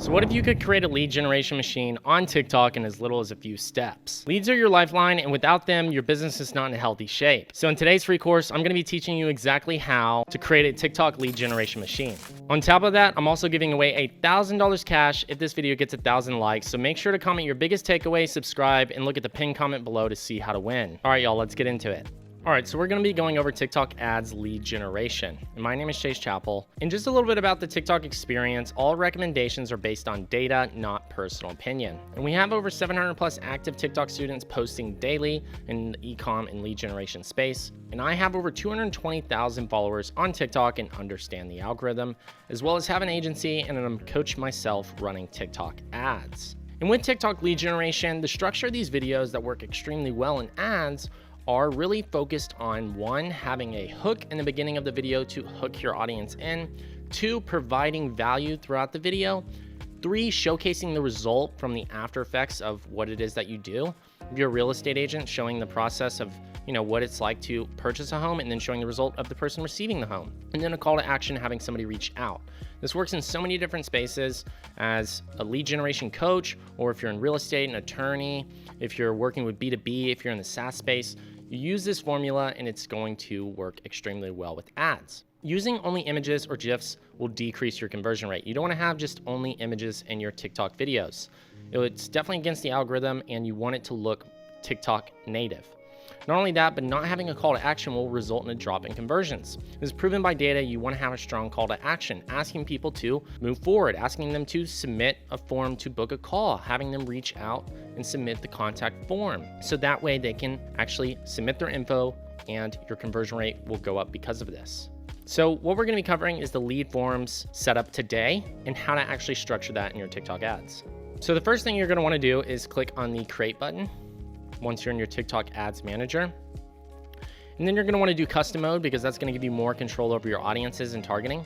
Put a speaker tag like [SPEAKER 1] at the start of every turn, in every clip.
[SPEAKER 1] So what if you could create a lead generation machine on TikTok in as little as a few steps? Leads are your lifeline, and without them, your business is not in a healthy shape. So in today's free course, I'm gonna be teaching you exactly how to create a TikTok lead generation machine. On top of that, I'm also giving away $1,000 cash if this video gets 1,000 likes. So make sure to comment your biggest takeaway, subscribe, and look at the pinned comment below to see how to win. All right, y'all, let's get into it. All right, so we're gonna be going over TikTok ads lead generation. And my name is Chappell. And just a little bit about the TikTok experience, all recommendations are based on data, not personal opinion. And we have over 700 plus active TikTok students posting daily in the e-com and lead generation space. And I have over 220,000 followers on TikTok and understand the algorithm, as well as have an agency and I'm a coach myself running TikTok ads. And with TikTok lead generation, the structure of these videos that work extremely well in ads are really focused on 1, having a hook in the beginning of the video to hook your audience in, 2, providing value throughout the video, 3, showcasing the result from the after effects of what it is that you do. If you're a real estate agent, showing the process of what it's like to purchase a home and then showing the result of the person receiving the home. And then a call to action, having somebody reach out. This works in so many different spaces as a lead generation coach, or if you're in real estate, an attorney, if you're working with B2B, if you're in the SaaS space, you use this formula and it's going to work extremely well with ads. Using only images or GIFs will decrease your conversion rate. You don't want to have just only images in your TikTok videos. It's definitely against the algorithm and you want it to look TikTok native. Not only that, but not having a call to action will result in a drop in conversions. This is proven by data. You want to have a strong call to action, asking people to move forward, asking them to submit a form to book a call, having them reach out and submit the contact form. So that way they can actually submit their info and your conversion rate will go up because of this. So what we're going to be covering is the lead forms setup today and how to actually structure that in your TikTok ads. So the first thing you're going to want to do is click on the create button once you're in your TikTok ads manager. And then you're going to want to do custom mode because that's going to give you more control over your audiences and targeting.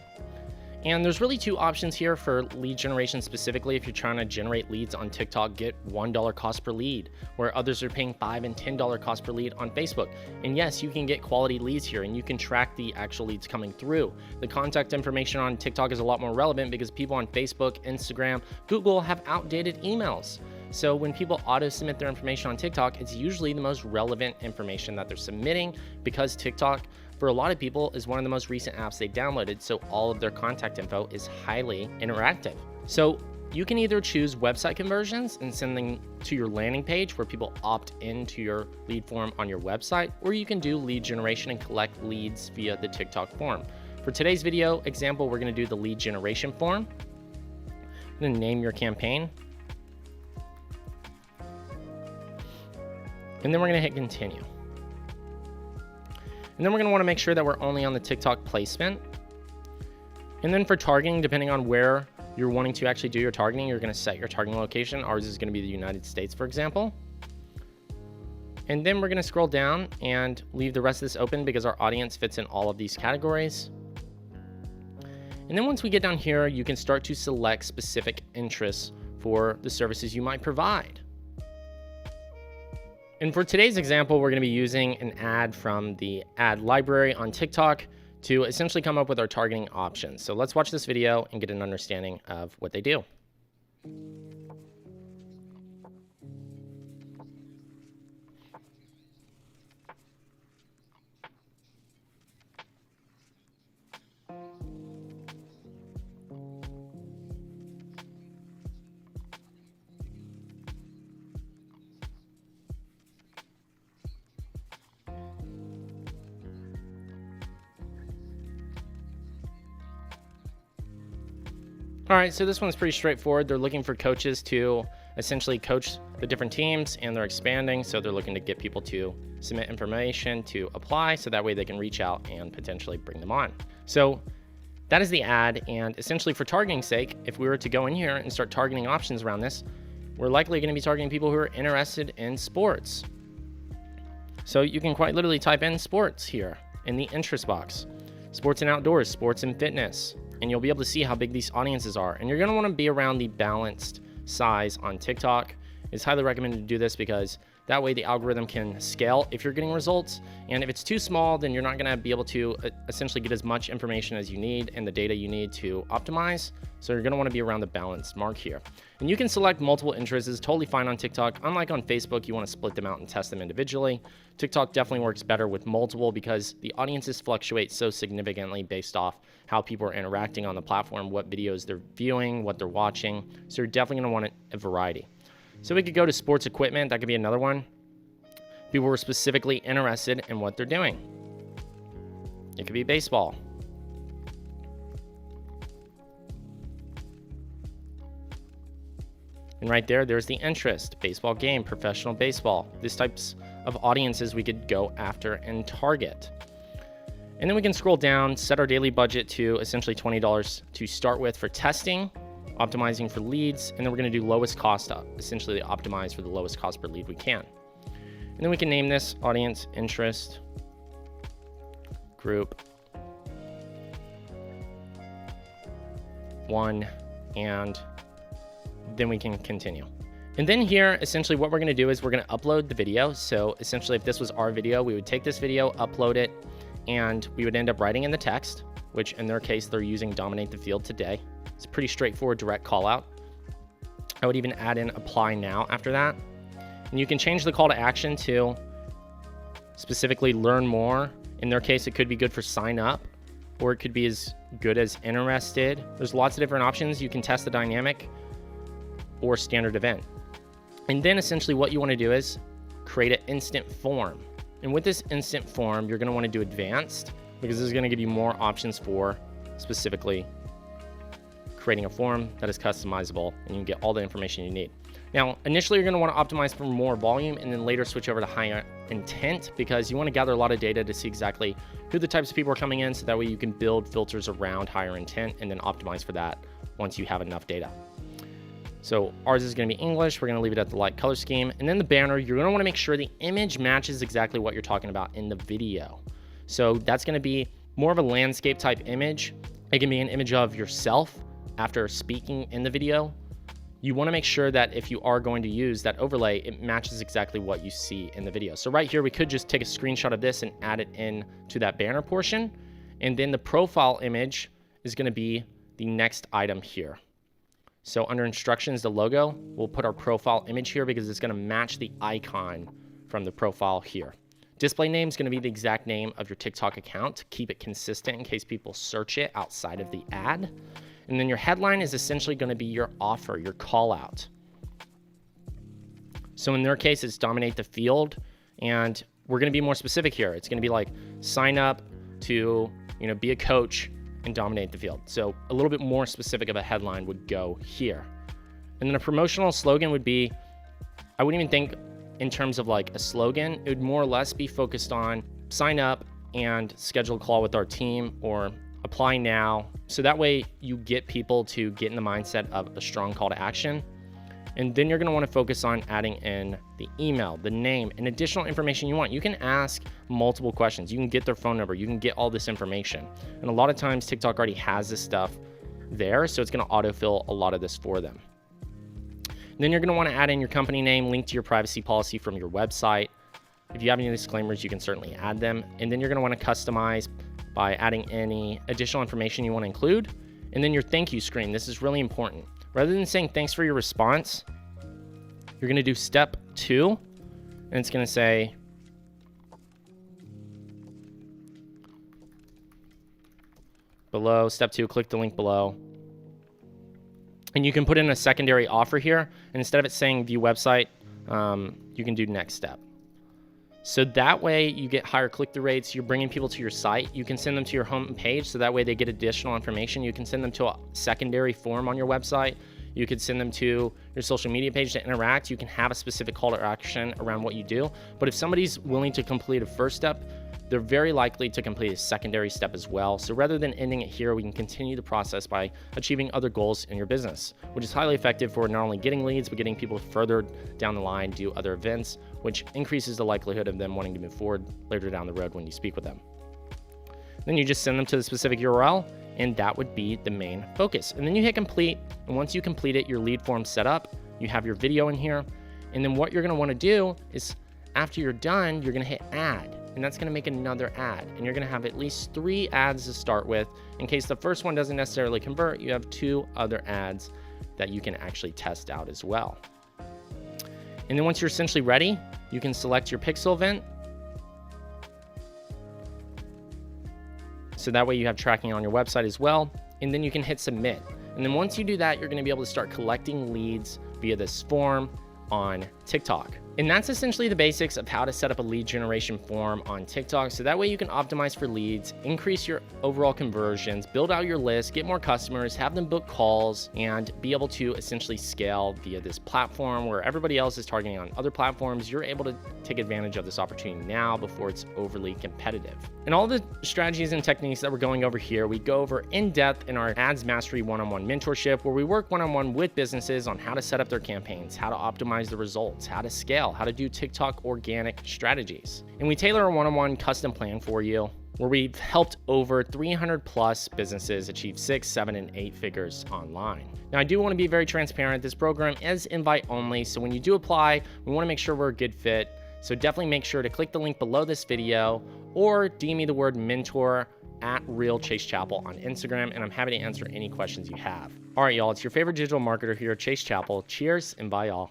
[SPEAKER 1] And there's really 2 options here for lead generation specifically. If you're trying to generate leads on TikTok, get $1 cost per lead, where others are paying $5 and $10 cost per lead on Facebook. And yes, you can get quality leads here and you can track the actual leads coming through. The contact information on TikTok is a lot more relevant because people on Facebook, Instagram, Google have outdated emails. So when people auto submit their information on TikTok, it's usually the most relevant information that they're submitting because TikTok, for a lot of people, is one of the most recent apps they downloaded. So all of their contact info is highly interactive. So you can either choose website conversions and send them to your landing page where people opt into your lead form on your website, or you can do lead generation and collect leads via the TikTok form. For today's video example, we're going to do the lead generation form. I'm going to name your campaign. And then we're going to hit continue. And then we're going to want to make sure that we're only on the TikTok placement. And then for targeting, depending on where you're wanting to actually do your targeting, you're going to set your targeting location. Ours is going to be the United States, for example. And then we're going to scroll down and leave the rest of this open because our audience fits in all of these categories. And then once we get down here, you can start to select specific interests for the services you might provide. And for today's example, we're going to be using an ad from the ad library on TikTok to essentially come up with our targeting options. So let's watch this video and get an understanding of what they do. All right, so this one's pretty straightforward. They're looking for coaches to essentially coach the different teams and they're expanding. So they're looking to get people to submit information to apply so that way they can reach out and potentially bring them on. So that is the ad. And essentially for targeting sake, if we were to go in here and start targeting options around this, we're likely going to be targeting people who are interested in sports. So you can quite literally type in sports here in the interest box, sports and outdoors, sports and fitness. And you'll be able to see how big these audiences are. And you're going to want to be around the balanced size on TikTok. It's highly recommended to do this because That way the algorithm can scale if you're getting results. And if it's too small, then you're not gonna be able to essentially get as much information as you need and the data you need to optimize. So you're gonna wanna be around the balanced mark here. And you can select multiple interests. It's totally fine on TikTok. Unlike on Facebook, you wanna split them out and test them individually. TikTok definitely works better with multiple because the audiences fluctuate so significantly based off how people are interacting on the platform, what videos they're viewing, what they're watching. So you're definitely gonna want a variety. So we could go to sports equipment. That could be another one. People were specifically interested in what they're doing. It could be baseball. And right there, there's the interest. Baseball game, professional baseball. These types of audiences we could go after and target. And then we can scroll down, set our daily budget to essentially $20 to start with for testing, optimizing for leads, and then we're going to do lowest cost up, essentially optimize for the lowest cost per lead we can. And then we can name this audience interest group 1, and then we can continue. And then here, essentially what we're going to do is we're going to upload the video. So essentially if this was our video, we would take this video, upload it, and we would end up writing in the text, which in their case, they're using dominate the field today. It's a pretty straightforward direct call out. I would even add in apply now after that. And you can change the call to action to specifically learn more. In their case, it could be good for sign up, or it could be as good as interested. There's lots of different options. You can test the dynamic or standard event. And then essentially what you want to do is create an instant form. And with this instant form, you're going to want to do advanced because this is going to give you more options for specifically creating a form that is customizable and you can get all the information you need. Now, initially you're going to want to optimize for more volume and then later switch over to higher intent because you want to gather a lot of data to see exactly who the types of people are coming in so that way you can build filters around higher intent and then optimize for that once you have enough data. So ours is going to be English. We're going to leave it at the light color scheme. And then the banner, you're going to want to make sure the image matches exactly what you're talking about in the video. So that's going to be more of a landscape type image. It can be an image of yourself after speaking in the video. You want to make sure that if you are going to use that overlay, it matches exactly what you see in the video. So right here, we could just take a screenshot of this and add it in to that banner portion. And then the profile image is going to be the next item here. So under instructions, the logo, we'll put our profile image here because it's going to match the icon from the profile here. Display name is going to be the exact name of your TikTok account to keep it consistent in case people search it outside of the ad. And then your headline is essentially going to be your offer, your call out. So in their case, it's dominate the field. And we're going to be more specific here. It's going to be like sign up to, be a coach and dominate the field. So a little bit more specific of a headline would go here. And then a promotional slogan would be, I wouldn't even think in terms of like a slogan, it would more or less be focused on sign up and schedule a call with our team or apply now. So that way you get people to get in the mindset of a strong call to action. And then you're going to want to focus on adding in the email, the name, and additional information you want. You can ask multiple questions. You can get their phone number. You can get all this information. And a lot of times TikTok already has this stuff there, so it's going to autofill a lot of this for them. And then you're going to want to add in your company name, link to your privacy policy from your website. If you have any disclaimers, you can certainly add them. And then you're going to want to customize by adding any additional information you want to include. And then your thank you screen. This is really important. Rather than saying thanks for your response, you're going to do step 2, and it's going to say, below, step 2, click the link below. And you can put in a secondary offer here, and instead of it saying view website, you can do next step. So that way you get higher click-through rates. You're bringing people to your site. You can send them to your home page, so that way they get additional information. You can send them to a secondary form on your website. You could send them to your social media page to interact. You can have a specific call to action around what you do. But if somebody's willing to complete a first step, they're very likely to complete a secondary step as well. So rather than ending it here, we can continue the process by achieving other goals in your business, which is highly effective for not only getting leads, but getting people further down the line, do other events, which increases the likelihood of them wanting to move forward later down the road when you speak with them. Then you just send them to the specific URL, and that would be the main focus. And then you hit complete, and once you complete it, your lead form's set up, you have your video in here, and then what you're gonna wanna do is After you're done, you're gonna hit add, and that's gonna make another ad. And you're gonna have at least 3 ads to start with. In case the first one doesn't necessarily convert, you have 2 other ads that you can actually test out as well. And then once you're essentially ready, you can select your pixel event. So that way you have tracking on your website as well. And then you can hit submit. And then once you do that, you're gonna be able to start collecting leads via this form on TikTok. And that's essentially the basics of how to set up a lead generation form on TikTok. So that way you can optimize for leads, increase your overall conversions, build out your list, get more customers, have them book calls, and be able to essentially scale via this platform where everybody else is targeting on other platforms. You're able to take advantage of this opportunity now before it's overly competitive. And all the strategies and techniques that we're going over here, we go over in depth in our Ads Mastery one-on-one mentorship, where we work one-on-one with businesses on how to set up their campaigns, how to optimize the results, how to scale, how to do TikTok organic strategies. And we tailor a one-on-one custom plan for you, where we've helped over 300 plus businesses achieve 6, 7, and 8 figures online. Now, I do want to be very transparent. This program is invite only, so when you do apply, we want to make sure we're a good fit. So definitely make sure to click the link below this video or DM me the word mentor at Real Chase Chappell on Instagram, and I'm happy to answer any questions you have. All right, y'all, it's your favorite digital marketer here at Chase Chappell. Cheers and bye, y'all.